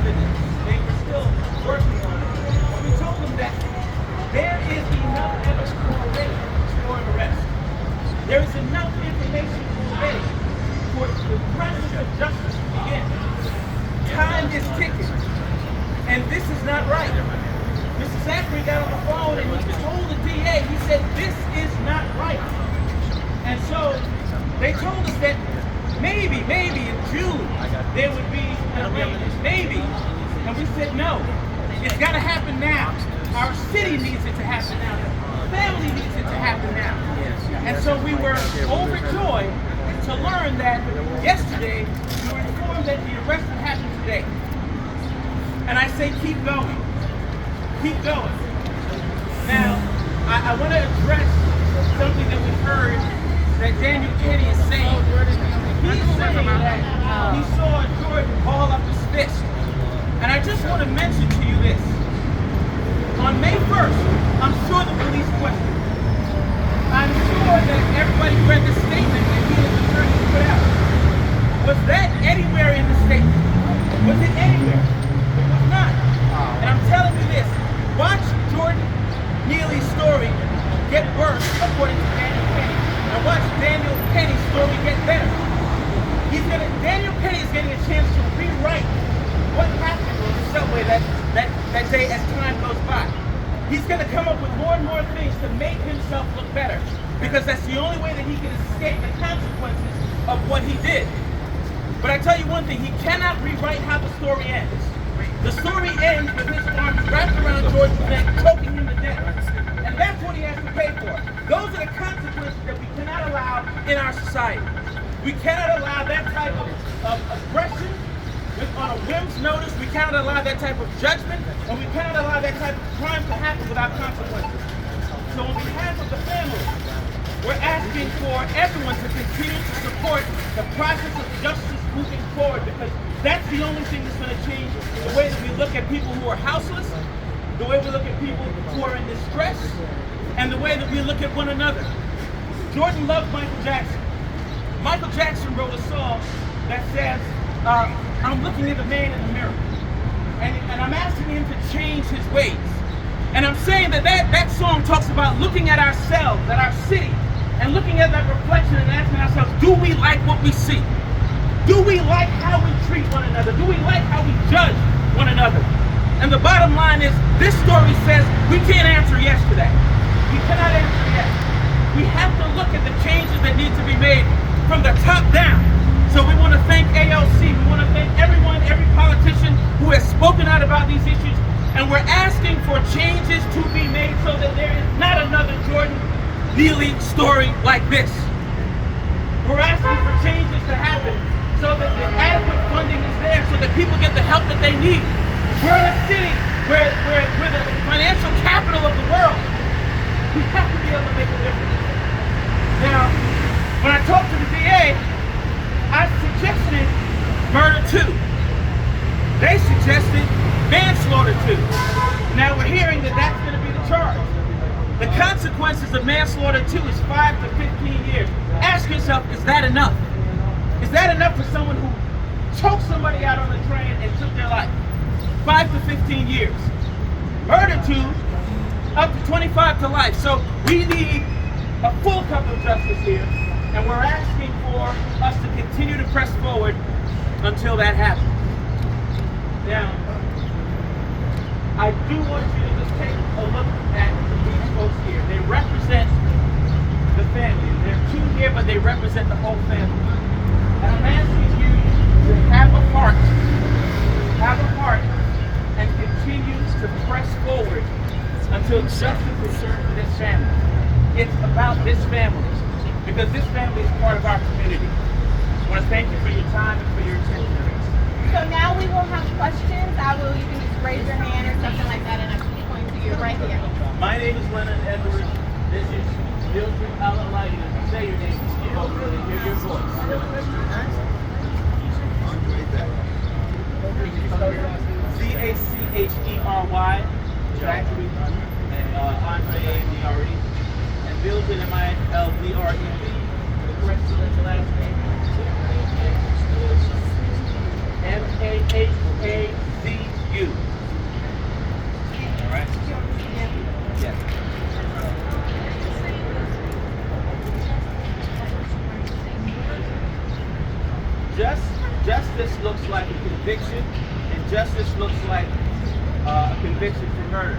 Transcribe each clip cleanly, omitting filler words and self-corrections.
into this. They were still working on it. And we told them that there is enough evidence already for an arrest. There is enough information already for the process of justice to begin. Time is ticking. And this is not right. Mr. Zachary got on the phone and he told the DA, he said, this is not right. And so they told us that maybe in June, there would be an arraignment, maybe. And we said, no, it's got to happen now. Our city needs it to happen now. The family needs it to happen now. And so we were overjoyed to learn that yesterday, we were informed that the arrest would happen today. And I say, keep going. Keep going. Now, I want to address something that we heard that Daniel Kenny is saying. He's saying that he saw Jordan ball up his fist. And I just want to mention to you this. On May 1st, I'm sure the police questioned. I'm sure that everybody read the statement that he and his attorney put out. Was that anywhere in the statement? Was it anywhere? It was not. And I'm telling you this. Watch Jordan Neely's story get worse according to Daniel Kenny. And watch Daniel Kenny's story get better. Daniel Kenny is getting a chance to rewrite what happened in the subway that day as time goes by. He's going to come up with more and more things to make himself look better, because that's the only way that he can escape the consequences of what he did. But I tell you one thing, he cannot rewrite how the story ends. The story ends with his arms wrapped around Jordan's neck, choking him to death. And that's what he has to pay for. Those are the consequences that we cannot allow in our society. We cannot allow that type of aggression on a whim's notice. We cannot allow that type of judgment, and we cannot allow that type of crime to happen without consequences. So on behalf of the family, we're asking for everyone to continue to support the process of justice moving forward, because that's the only thing that's going to change the way that we look at people who are houseless, the way we look at people who are in distress, and the way that we look at one another. Jordan loved Michael Jackson. Michael Jackson wrote a song that says, I'm looking at the man in the mirror, and I'm asking him to change his ways. And I'm saying that song talks about looking at ourselves, at our city, and looking at that reflection and asking ourselves, do we like what we see? Do we like how we treat one another? Do we like how we judge one another? And the bottom line is, this story says we can't answer yes to that. We cannot answer yes. We have to look at the changes that need to be made from the top down. So we want to thank ALC. We want to thank everyone, every politician who has spoken out about these issues. And we're asking for changes to be made so that there is not another Jordan Neely story like this. We're asking for changes to happen so that the adequate funding is there, so that people get the help that they need. We're in a city where we're the financial capital of the world. We have to be able to make a difference. Now, when I talked to the DA, I suggested murder 2. They suggested manslaughter 2. Now we're hearing that that's going to be the charge. The consequences of manslaughter 2 is 5 to 15 years. Ask yourself, is that enough? Is that enough for someone who choked somebody out on the train and took their life? 5 to 15 years. Murder 2, up to 25 to life. So we need a full cup of justice here, and we're asking for us to continue to press forward until that happens. Now, I do want you to just take a look at these folks here. They represent the family. There are 2 here, but they represent the whole family. And I'm asking you to have a heart, and continue to press forward until justice is served to this family. It's about this family, because this family is part of our community. I want to thank you for your time and for your attention. So now we will have questions. You can just raise your hand or something like that, and I can point to you right here. My name is Lennon Edwards. This is Mildred Alalighty. Say your name. You don't really hear your voice. Zachery, Zachary, and Andre A.D.R.E. and Mildred M.I.L.D.R.E.P. The correct last name. M-A-H-A-Z looks like a conviction, and justice looks like a conviction for murder.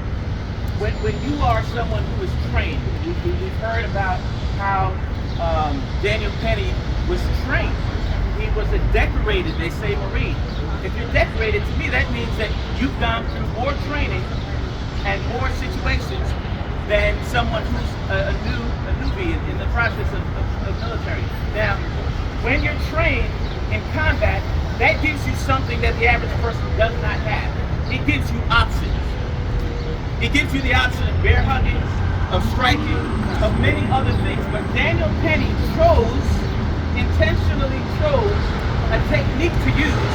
When you are someone who is trained, we've heard about how Daniel Penny was trained. He was a decorated, they say, Marine. If you're decorated, to me, that means that you've gone through more training and more situations than someone who's a newbie in the process of military. Now, when you're trained in combat, that gives you something that the average person does not have. It gives you options. It gives you the option of bear hugging, of striking, of many other things. But Daniel Penny intentionally chose a technique to use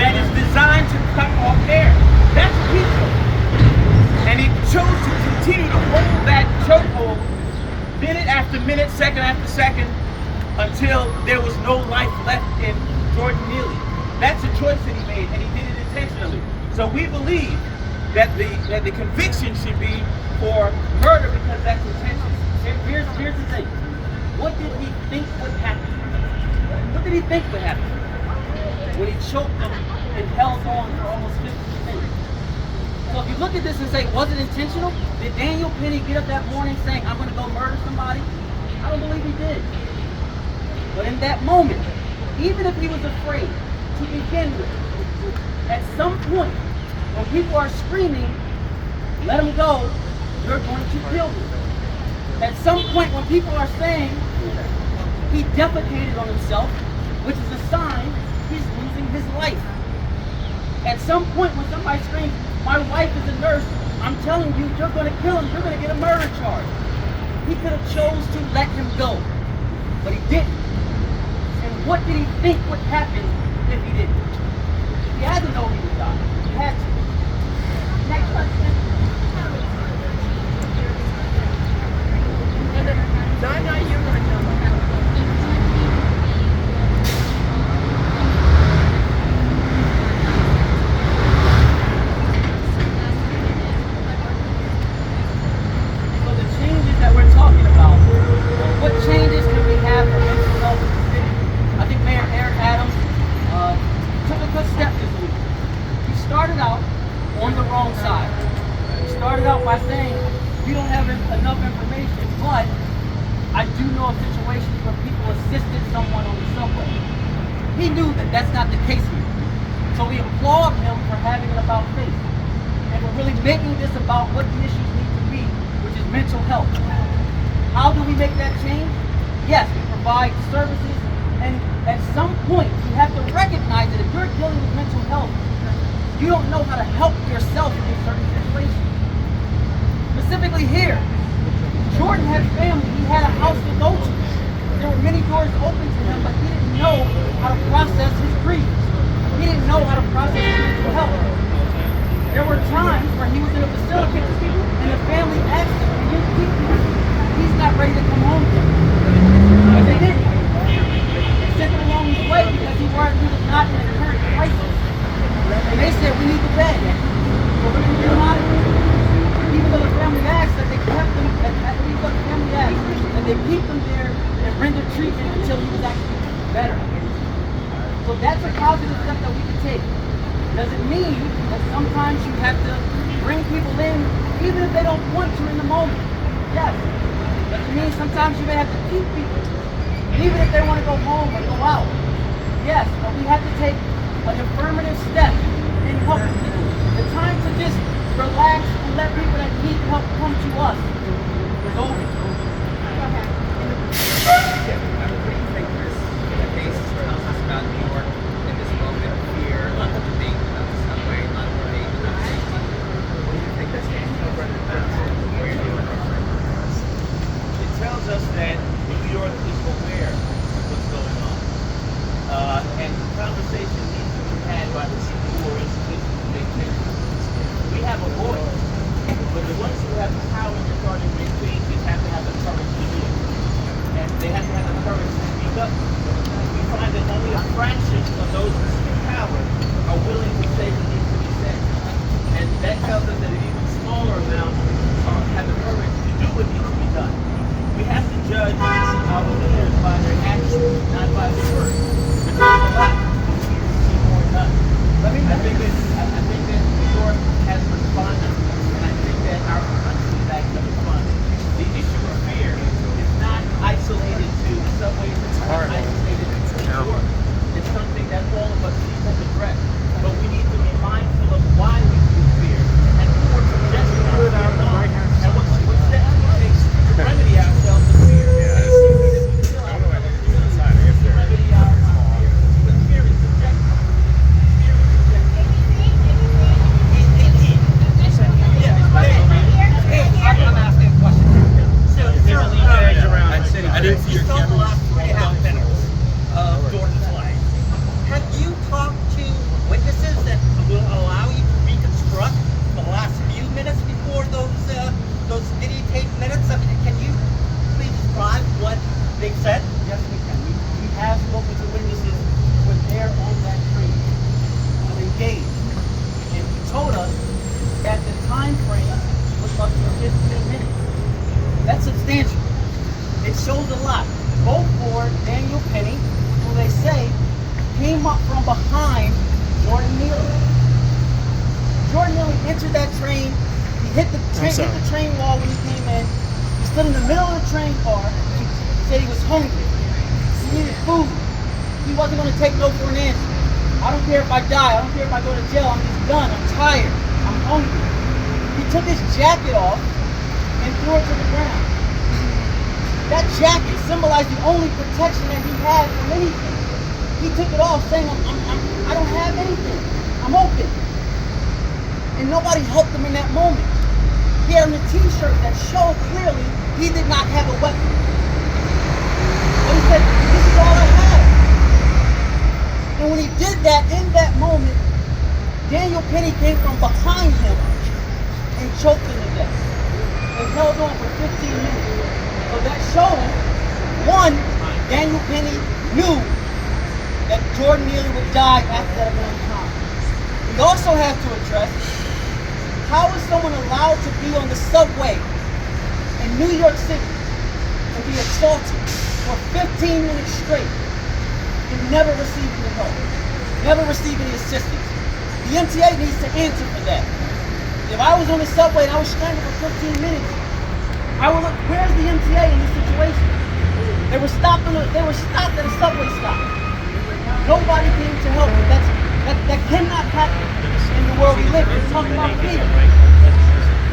that is designed to cut off air. That's what he chose. And he chose to continue to hold that chokehold minute after minute, second after second, until there was no life left in Jordan Neely. That's a choice that he made, and he did it intentionally. So we believe that the conviction should be for murder because that's intentional. Here's the thing. What did he think would happen? What did he think would happen when he choked him and held on for almost 50 minutes? So if you look at this and say, was it intentional? Did Daniel Penny get up that morning saying, I'm going to go murder somebody? I don't believe he did. But in that moment, even if he was afraid to begin with, at some point, when people are screaming, let him go, you're going to kill him. At some point when people are saying he defecated on himself, which is a sign he's losing his life. At some point when somebody screams, my wife is a nurse, I'm telling you, you're going to kill him, you're going to get a murder charge. He could have chose to let him go, but he didn't. And what did he think would happen if he didn't? He had to know he would die. He had to. Next question. No, you know. So the changes that we're talking about, what changes can we have for mental health in the city? I think Mayor Eric Adams took a good step this week. He started out on the wrong side. He started out by saying, we don't have enough information, but I do know of situations where people assisted someone on the subway. He knew that that's not the case here. So we applaud him for having it about faith. And for really making this about what the issues need to be, which is mental health. How do we make that change? Yes, we provide services, and at some point you have to recognize that if you're dealing with mental health, you don't know how to help yourself in certain situations. Specifically here, Jordan had family, he had a house to go to. There were many doors open to him, but he didn't know how to process his grief. He didn't know how to process his mental health. There were times where he was in a facility and the family asked him, can you keep him? He's not ready to come home yet. But they didn't. They sent him along his way because he was not in a current crisis. And they said, we need the bed. So we're going to get him out of here. Even though the family asked that they kept them, that they keep them there and render treatment until he was actually better. So that's a positive step that we can take. Does it mean that sometimes you have to bring people in, even if they don't want to in the moment? Yes. Does it mean sometimes you may have to keep people, even if they want to go home or go out? Yes, but we have to take an affirmative step in helping people. The time to just relax and let people that need help come to us is over. What do you think this case tells us about New York in this moment of fear, not the debate about the subway, not the debate about safety? What do you think this case tells us about where New York is? It tells us that New York is aware of what's going on. And the conversation needs to be had by the people who are institutions who make changes. We have a voice, but the ones who have the power in authority to make changes have to have the courage to do it. And they have to have the courage to speak up. We find that only a fraction of hit the train wall when he came in. He stood in the middle of the train car. He said he was hungry. He needed food. He wasn't going to take no for an answer. I don't care if I die. I don't care if I go to jail. I'm just done. I'm tired. I'm hungry. He took his jacket off and threw it to the ground. That jacket symbolized the only protection that he had from anything. He took it off saying, I don't have anything. I'm open. And nobody helped him in that moment. He had on a t-shirt that showed clearly he did not have a weapon. But he said, this is all I have. And when he did that, in that moment, Daniel Penny came from behind him and choked him to death. And held on for 15 minutes. So that showed, one, Daniel Penny knew that Jordan Neely would die after that amount of time. We also have to address, how is someone allowed to be on the subway in New York City and be assaulted for 15 minutes straight and never receive any help, never receive any assistance? The MTA needs to answer for that. If I was on the subway and I was stranded for 15 minutes, I would look, where's the MTA in this situation? They were stopped at a subway stop. Nobody came to help. That cannot happen in the world we live in. We're talking about fear.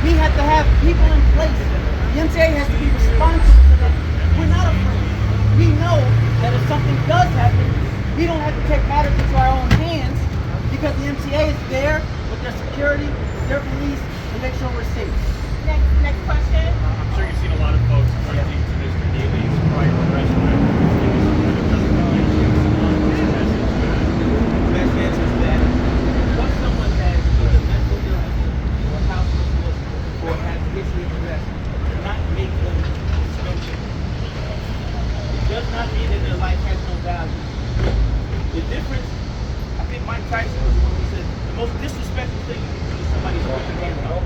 We have to have people in place. The MTA has to be responsible for that. We're not afraid. We know that if something does happen, we don't have to take matters into our own hands because the MTA is there with their security, with their police, to make sure we're safe. Next question. I'm sure you've seen a lot of folks pointing to Mr. Neely's prior arrest record. The best answer to that, once someone has either mental illness or house arrest or has a history of arrest, does not make them suspension. It does not mean that their life has no value. The difference, I think Mike Tyson was the one who said, the most disrespectful thing you can do to somebody is put your hand up.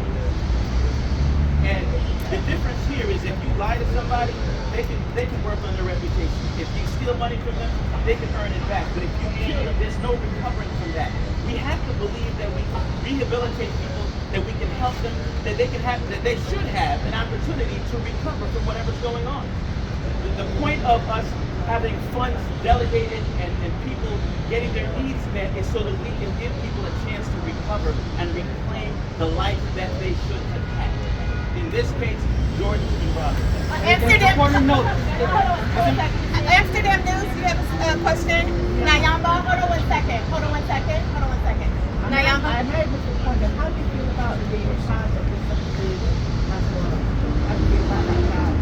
And the difference here is if you lie to somebody, they can work on their reputation. If you steal money from them, they can earn it back. But if you kill them, there's no recovering from that. We have to believe that we can rehabilitate people, that we can help them, that they should have an opportunity to recover from whatever's going on. The point of us having funds delegated and people getting their needs met is so that we can give people a chance to recover and reclaim the life that they should have had. In this case, Jordan's been robbed. Amsterdam. Hold on, hold on Amsterdam News, you have a question? Nayamba, hold on one second. Nayamba. I heard Mr. Point. How do you feel about the response of this hospital? How do you feel about that child?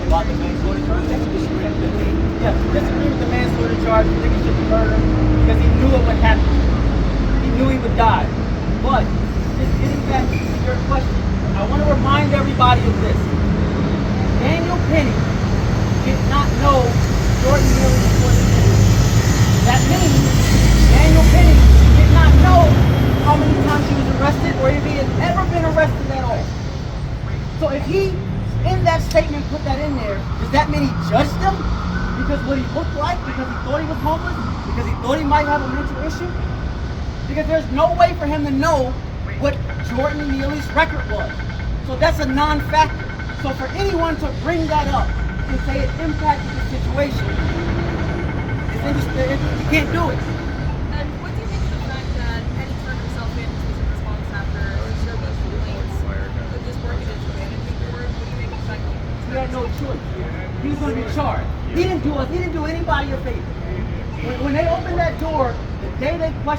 about the manslaughter charge. Yes, disagree with the manslaughter charge. I think he should be murdered because he knew it would happen. He knew he would die. But just getting back to your question, I want to remind everybody of this. Daniel Penny did not know Jordan Neely was innocent. That means Daniel Penny did not know how many times he was arrested or if he had ever been arrested at all. So if he, in that statement, put that in there, does that mean he judged him because what he looked like, because he thought he was homeless, because he thought he might have a mental issue? Because there's no way for him to know what Jordan Neely's record was. So that's a non-factor. So for anyone to bring that up and say it impacted the situation, you can't do it. And what do you think of the fact that Penny turned himself in to his response after serving complaints of this work in his management board? What do you make of the fact that He had no choice. He was going to be charged. He didn't do anybody a favor. When they opened that door, the day they questioned